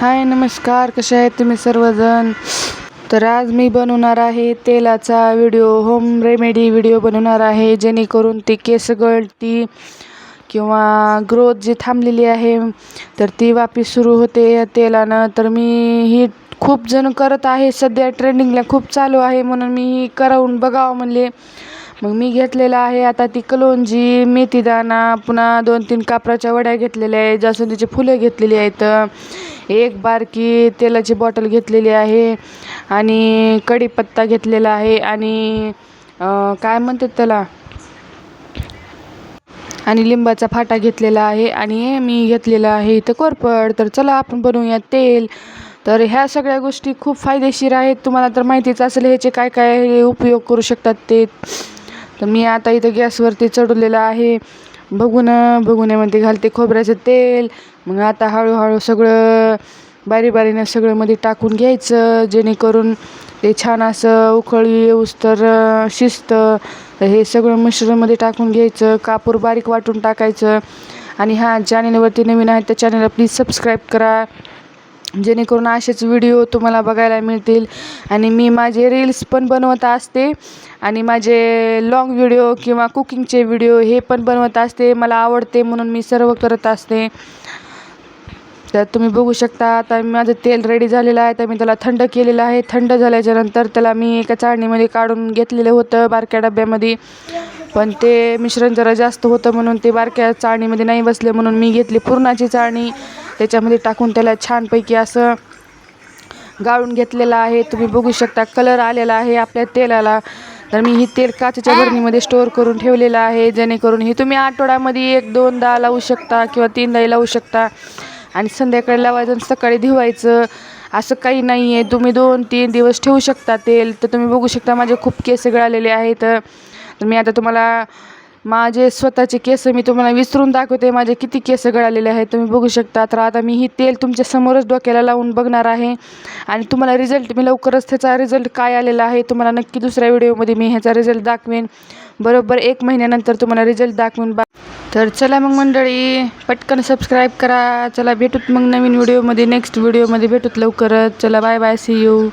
हाय नमस्कार, कसे आहेत तुम्ही सर्वजण. तर आज मी बनवणार आहे तेलाचा व्हिडिओ, होम रेमेडी व्हिडिओ बनवणार आहे, जेणेकरून ते केस गळती किंवा ग्रोथ जी थांबलेली आहे तर ती वापस सुरू होते या तेलानं. तर मी ही खूप जण करत आहे, सध्या ट्रेंडिंगला खूप चालू आहे, म्हणून मी ही करून बघावं म्हणले. मग मी घेतलेलं आहे आता ती कलोंजी, मेथीदाणा, पुन्हा 2-3 कापराच्या वड्या घेतलेल्या आहेत, जास्वंदीची फुलं घेतलेली आहेत, एक बारकी तेलाची बॉटल घेतलेली आहे आणि कढीपत्ता घेतलेला आहे आणि काय म्हणतात त्याला, आणि लिंबाचा फाटा घेतलेला आहे आणि मी घेतलेला आहे इथं कोरफड. तर चला आपण बनवूया तेल. तर ह्या सगळ्या गोष्टी खूप फायदेशीर आहेत, तुम्हाला तर माहितीच असेल ह्याचे काय काय उपयोग करू शकतात ते. तर मी आता इथं गॅसवरती चढवलेलं आहे. भगुन्यामध्ये घालते खोबऱ्याचं तेल. मग आता हळूहळू सगळं बारीनं सगळं मध्ये टाकून घ्यायचं, जेणेकरून ते छान असं उकळी येऊस तर शिजतं. तर हे सगळं मिश्रणमध्ये टाकून घ्यायचं, कापूर बारीक वाटून टाकायचं. आणि चॅनलवरती नवीन आहे त्या चॅनलला प्लीज सबस्क्राईब करा, जेणेकरून असेच व्हिडिओ तुम्हाला बघायला मिळतील. आणि मी माझे रील्स पण बनवत असते आणि माझे लॉंग व्हिडिओ किंवा कुकिंगचे व्हिडिओ हे पण बनवत असते, मला आवडते म्हणून मी सर्व करत असते. तर तुम्ही बघू शकता आता माझं तेल रेडी झालेलं आहे. तर मी त्याला थंड केलेलं आहे. थंड झाल्याच्या नंतर त्याला मी एका चाळणीमध्ये काढून घेतलेलं होतं बारक्या डब्यामध्ये, पण ते मिश्रण जरा जास्त होतं म्हणून ते बारक्या चाळणीमध्ये नाही बसले, म्हणून मी घेतली पुरणाची चाळणी. त्याच्यामध्ये टाकून त्याला छानपैकी असं गाळून घेतलेलं आहे. तुम्ही बघू शकता कलर आलेला आहे आपल्या तेलाला. तर मी ही तेल काचेच्या बरणीमध्ये स्टोअर करून ठेवलेलं आहे, जेणेकरून हे तुम्ही आठवड्यामध्ये 1-2दा लावू शकता किंवा 3दाही लावू शकता. आणि संध्याकाळी लावायचं आणि सकाळी धुवायचं, असं काही नाही आहे. तुम्ही 2-3 दिवस ठेवू शकता तेल. तर तुम्ही बघू शकता माझे खूप केस गळालेले आहेत. तर मी आता तुम्हाला माझे स्वतःचे केस मी तुम्हाला विचारून दाखवते माझे किती केस गळालेले आहेत, तुम्ही बघू शकता. तर आता मी ही तेल तुमच्या समोरच डोक्याला लावून बघणार आहे आणि तुम्हाला रिझल्ट मी लवकरच त्याचा रिझल्ट काय आलेला आहे तुम्हाला नक्की दुसऱ्या व्हिडिओमध्ये मी ह्याचा रिझल्ट दाखवेन. बरोबर 1 महिन्यानंतर तुम्हाला रिझल्ट दाखवेन. तर चला मग मंडळी, पटकन सबस्क्राईब करा. चला भेटूत मग नवीन व्हिडिओमध्ये, नेक्स्ट व्हिडिओमध्ये भेटूत लवकरच. चला बाय बाय, सी यू.